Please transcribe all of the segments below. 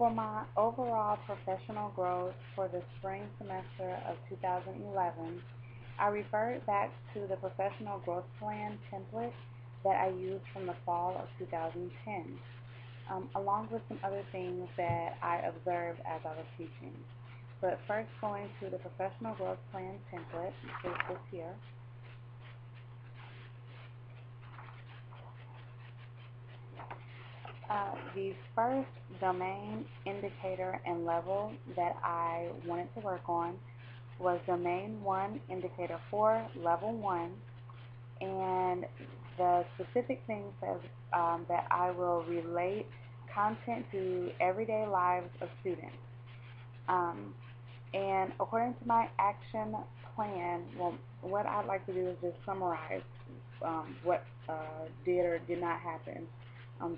For my overall professional growth for the spring semester of 2011, I referred back to the professional growth plan template that I used from the fall of 2010, along with some other things that I observed as I was teaching. But first, going to the professional growth plan template, which is this here. The first domain, indicator, and level that I wanted to work on was Domain 1, Indicator 4, Level 1, and the specific things that I will relate content to everyday lives of students. Um, and according to my action plan, well, what I'd like to do is just summarize what did or did not happen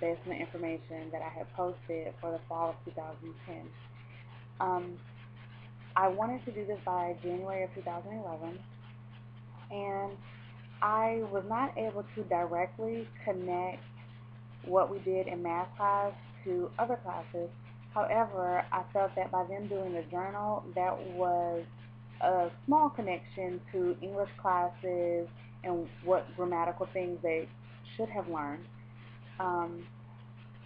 based on the information that I had posted for the fall of 2010. Um, I wanted to do this by January of 2011, and I was not able to directly connect what we did in math class to other classes. However, I felt that by them doing the journal, that was a small connection to English classes and what grammatical things they should have learned. Um,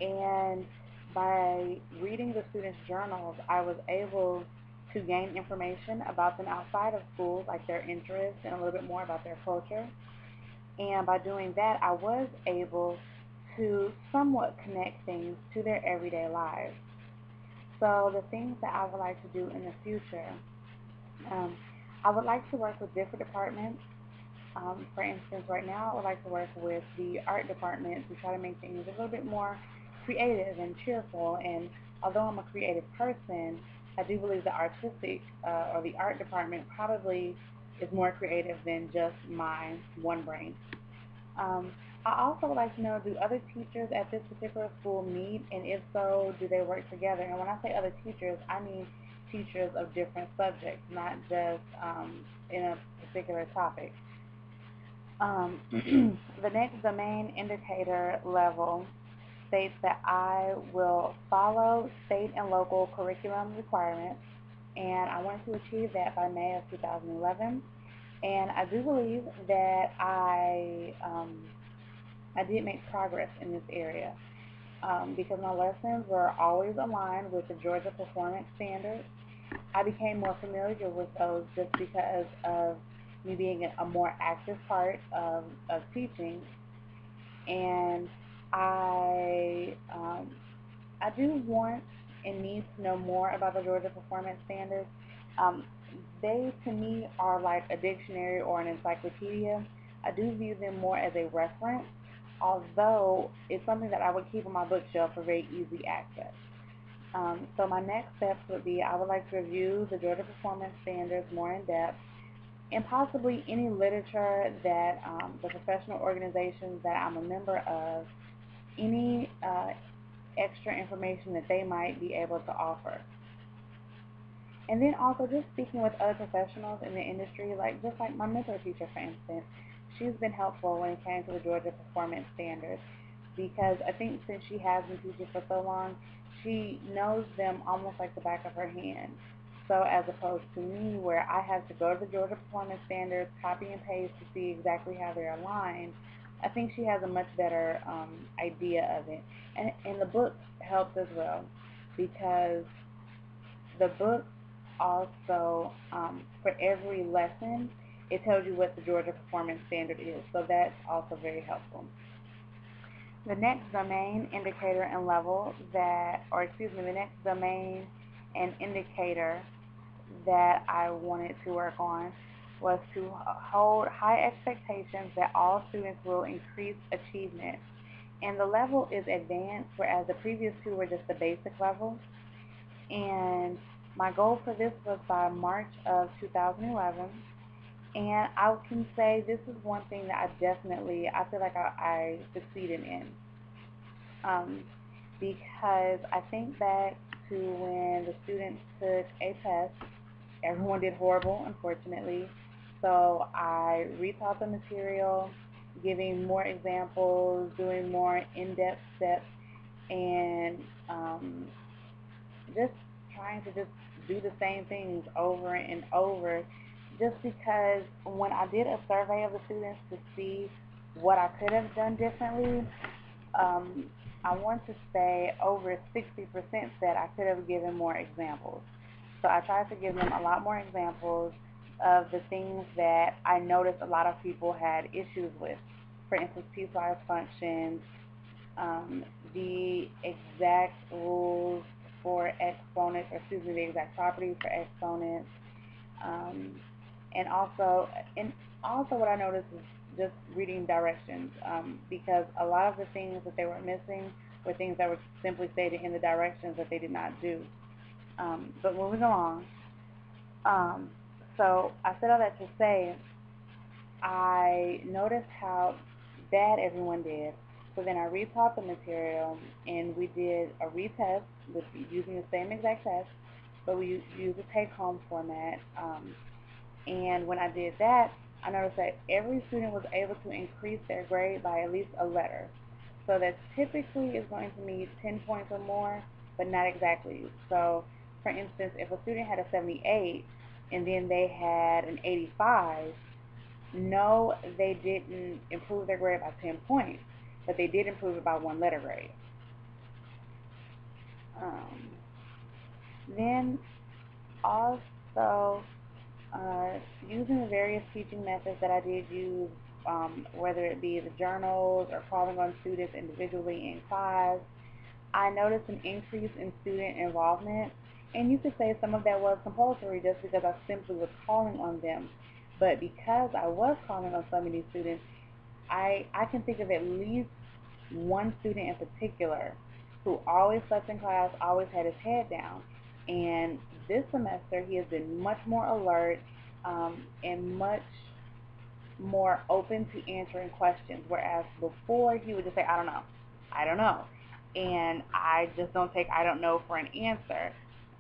and by reading the students' journals, I was able to gain information about them outside of school, like their interests and a little bit more about their culture. And by doing that, I was able to somewhat connect things to their everyday lives. So the things that I would like to do in the future, um, I would like to work with different departments. For instance, right now I would like to work with the art department to try to make things a little bit more creative and cheerful. And although I'm a creative person, I do believe the artistic or the art department probably is more creative than just my one brain. Um, I also would like to know, do other teachers at this particular school meet, and if so, do they work together? And when I say other teachers, I mean teachers of different subjects, not just in a particular topic. The next domain indicator level states that I will follow state and local curriculum requirements, and I want to achieve that by May of 2011. And I do believe that I did make progress in this area because my lessons were always aligned with the Georgia Performance Standards. I became more familiar with those just because of me being a more active part of teaching, and I um, I do want and need to know more about the Georgia Performance Standards. Um, they, to me, are like a dictionary or an encyclopedia. I do view them more as a reference, although it's something that I would keep on my bookshelf for very easy access. So my next steps would be I would like to review the Georgia Performance Standards more in depth, and possibly any literature that the professional organizations that I'm a member of, any extra information that they might be able to offer. And then also just speaking with other professionals in the industry, like just like my mentor teacher, for instance, she's been helpful when it came to the Georgia Performance Standards because I think since she has been teaching for so long, she knows them almost like the back of her hand. So as opposed to me where I have to go to the Georgia Performance Standards, copy and paste to see exactly how they're aligned, I think she has a much better idea of it. And the book helps as well because the book also, for every lesson, it tells you what the Georgia Performance Standard is. So that's also very helpful. The next domain, indicator, and level the next domain and indicator that I wanted to work on was to hold high expectations that all students will increase achievement. And the level is advanced, whereas the previous two were just the basic level. And my goal for this was by March of 2011. And I can say this is one thing that I feel like I succeeded in. Um, because I think back to when the students took a test. Everyone did horrible, unfortunately. So I retaught the material, giving more examples, doing more in-depth steps, and just trying to just do the same things over and over, just because when I did a survey of the students to see what I could have done differently, um, I want to say over 60% said I could have given more examples. So I tried to give them a lot more examples of the things that I noticed a lot of people had issues with. For instance, piecewise functions, the exact rules for exponents, or excuse me, the exact properties for exponents, um, and also and also what I noticed is just reading directions, because a lot of the things that they were missing were things that were simply stated in the directions that they did not do. But moving along, um, so I said all that to say I noticed how bad everyone did. So then I retaught the material, and we did a retest with using the same exact test, but we used a take-home format. And when I did that, I noticed that every student was able to increase their grade by at least a letter. So that typically is going to mean 10 points or more, but not exactly. So, for instance, if a student had a 78 and then they had an 85, no, they didn't improve their grade by 10 points, but they did improve it by one letter grade. Um, then also, using the various teaching methods that I did use, whether it be the journals or calling on students individually in class, I noticed an increase in student involvement, and you could say some of that was compulsory just because I simply was calling on them. But because I was calling on so many students, I can think of at least one student in particular who always slept in class, always had his head down. And this semester he has been much more alert, and much more open to answering questions, whereas before he would just say, I don't know. And I just don't take I don't know for an answer.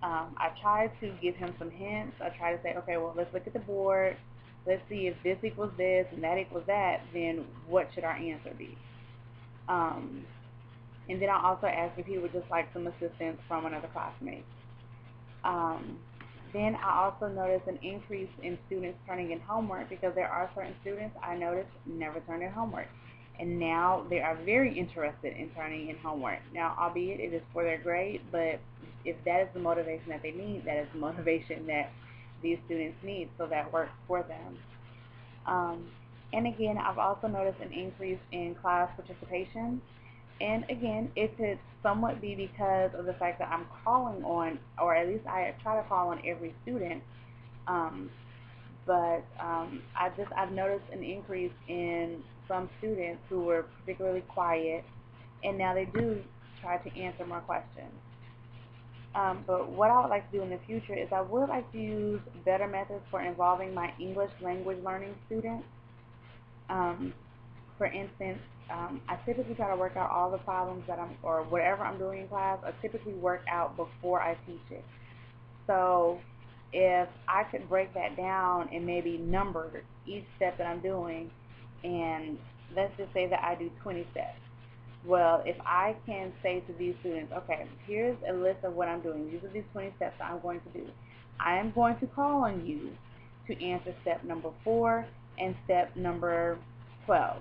I try to give him some hints. I try to say, okay, well, let's look at the board. Let's see if this equals this and that equals that, then what should our answer be? Um, and then I also asked if he would just like some assistance from another classmate. Um, then I also noticed an increase in students turning in homework, because there are certain students I noticed never turned in homework. And now they are very interested in turning in homework. Now, albeit it is for their grade, but if that is the motivation that they need, that is the motivation that these students need, so that works for them. Um, and again, I've also noticed an increase in class participation. And again, it could somewhat be because of the fact that I'm calling on, or at least I try to call on every student. Um, but I've noticed an increase in some students who were particularly quiet, and now they do try to answer more questions. But what I would like to do in the future is I would like to use better methods for involving my English language learning students. Um, for instance, I typically try to work out all the problems that or whatever I'm doing in class, I typically work out before I teach it. So if I could break that down and maybe number each step that I'm doing, and let's just say that I do 20 steps. Well, if I can say to these students, okay, here's a list of what I'm doing. These are these 20 steps that I'm going to do. I am going to call on you to answer step number 4 and step number 12.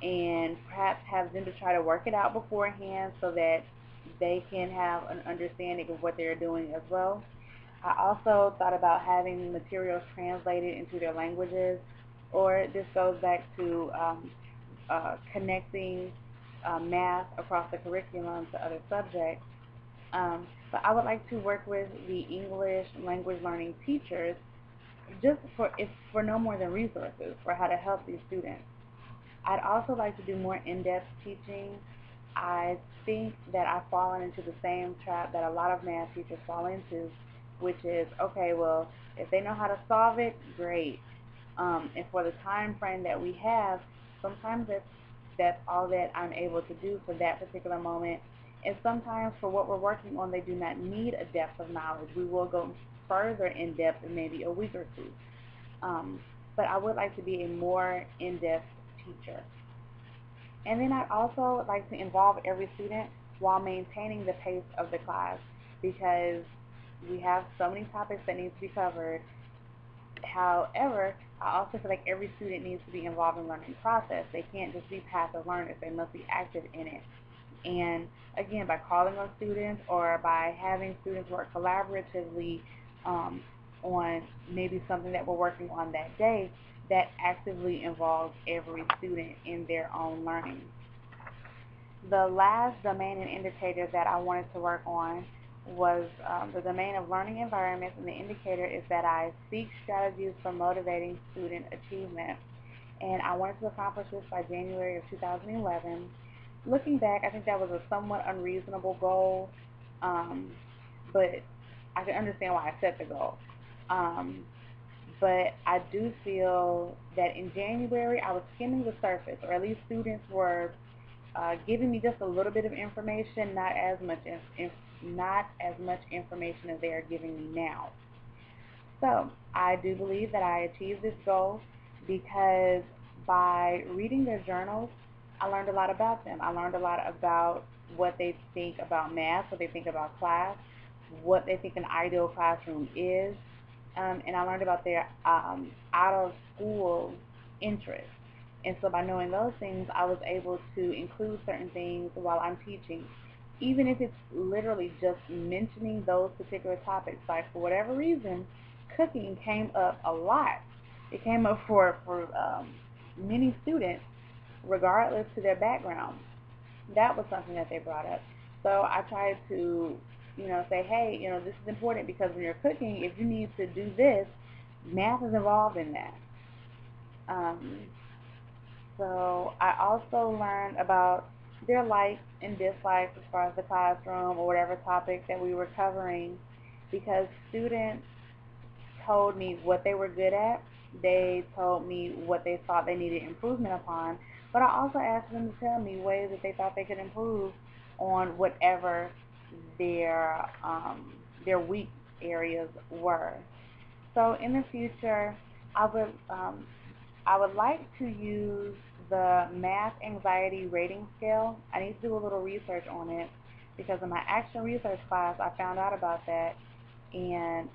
And perhaps have them to try to work it out beforehand so that they can have an understanding of what they're doing as well. I also thought about having materials translated into their languages, or this goes back to connecting math across the curriculum to other subjects. But I would like to work with the English language learning teachers just for no more than resources for how to help these students. I'd also like to do more in-depth teaching. I think that I've fallen into the same trap that a lot of math teachers fall into, which is, okay, well, if they know how to solve it, great. And for the time frame that we have, sometimes that's all that I'm able to do for that particular moment. And sometimes for what we're working on, they do not need a depth of knowledge. We will go further in depth in maybe a week or two. But I would like to be a more in-depth teacher. And then I'd also like to involve every student while maintaining the pace of the class. because we have so many topics that need to be covered. However, I also feel like every student needs to be involved in the learning process. They can't just be passive learners. They must be active in it. And again, by calling on students or by having students work collaboratively on maybe something that we're working on that day, that actively involves every student in their own learning. The last domain and indicator that I wanted to work on was the domain of learning environments, and the indicator is that I seek strategies for motivating student achievement. And I wanted to accomplish this by January of 2011. Looking back, I think that was a somewhat unreasonable goal, but I can understand why I set the goal. But I do feel that in January I was skimming the surface, or at least students were giving me just a little bit of information, not as much information as they are giving me now. So I do believe that I achieved this goal because by reading their journals, I learned a lot about them. I learned a lot about what they think about math, what they think about class, what they think an ideal classroom is, and I learned about their out-of-school interests. And so by knowing those things, I was able to include certain things while I'm teaching, even if it's literally just mentioning those particular topics. Like, for whatever reason, cooking came up a lot. It came up for many students, regardless to their background. That was something that they brought up. So I tried to, say, hey, this is important because when you're cooking, if you need to do this, math is involved in that. So I also learned about their likes and dislikes as far as the classroom or whatever topic that we were covering, because students told me what they were good at. They told me what they thought they needed improvement upon, but I also asked them to tell me ways that they thought they could improve on whatever their weak areas were. So in the future, I would like to use the math anxiety rating scale. I need to do a little research on it because in my action research class I found out about that, and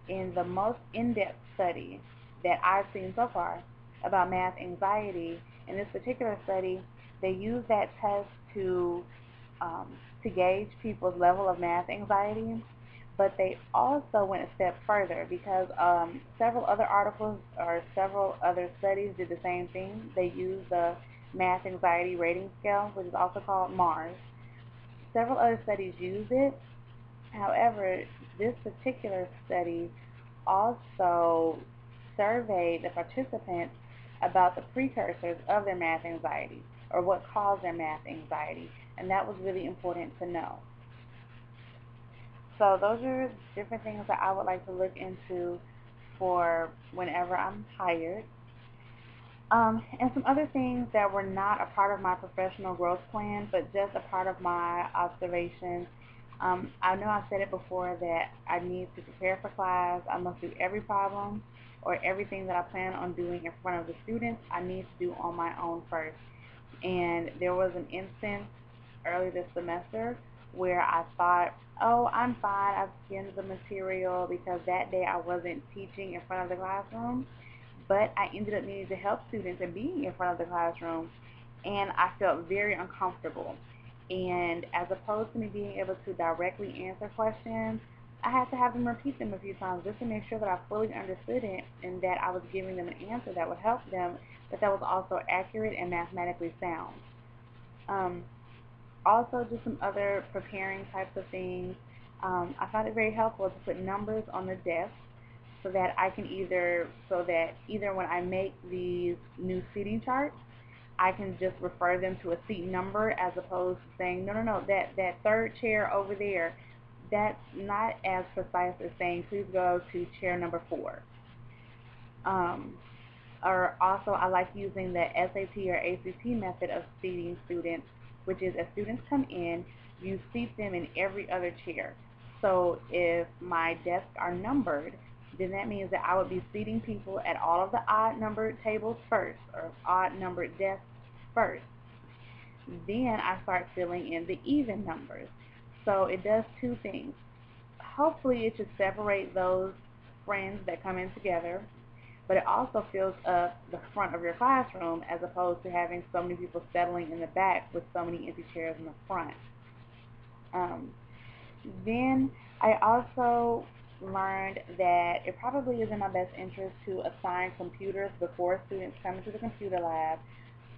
in the most in-depth study that I've seen so far about math anxiety, in this particular study they use that test to gauge people's level of math anxiety. But they also went a step further because several other articles or several other studies did the same thing. They used the math anxiety rating scale, which is also called MARS. Several other studies use it. However, this particular study also surveyed the participants about the precursors of their math anxiety, or what caused their math anxiety, and that was really important to know. So those are different things that I would like to look into for whenever I'm hired. And some other things that were not a part of my professional growth plan, but just a part of my observations. I know I've said it before that I need to prepare for class. I must do every problem or everything that I plan on doing in front of the students, I need to do on my own first. And there was an instance early this semester where I thought, oh, I'm fine, I've skimmed the material, because that day I wasn't teaching in front of the classroom, but I ended up needing to help students and being in front of the classroom, and I felt very uncomfortable. And as opposed to me being able to directly answer questions, I had to have them repeat them a few times just to make sure that I fully understood it and that I was giving them an answer that would help them, but that was also accurate and mathematically sound. Also, just some other preparing types of things. I found it very helpful to put numbers on the desk so that either when I make these new seating charts, I can just refer them to a seat number as opposed to saying, no, that third chair over there, that's not as precise as saying, please go to chair number 4. Or also, I like using the SAT or ACT method of seating students, which is as students come in, you seat them in every other chair. So if my desks are numbered, then that means that I would be seating people at all of the odd numbered tables first, or odd numbered desks first. Then I start filling in the even numbers. So it does two things. Hopefully it should separate those friends that come in together, but it also fills up the front of your classroom as opposed to having so many people settling in the back with so many empty chairs in the front. Um, then I also learned that it probably is in my best interest to assign computers before students come into the computer lab,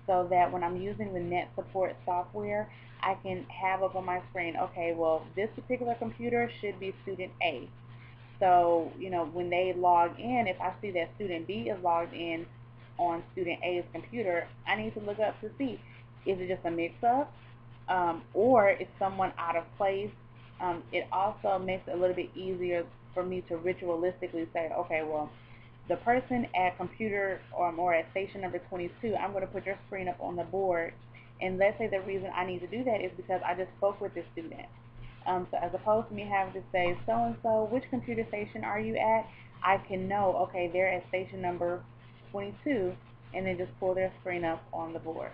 so that when I'm using the Net Support software, I can have up on my screen, okay, well, this particular computer should be student A. So, when they log in, if I see that student B is logged in on student A's computer, I need to look up to see, is it just a mix-up, or is someone out of place? It also makes it a little bit easier for me to ritualistically say, okay, well, the person at computer or at station number 22, I'm going to put your screen up on the board, and let's say the reason I need to do that is because I just spoke with this student. So as opposed to me having to say, so-and-so, which computer station are you at? I can know, okay, they're at station number 22, and then just pull their screen up on the board.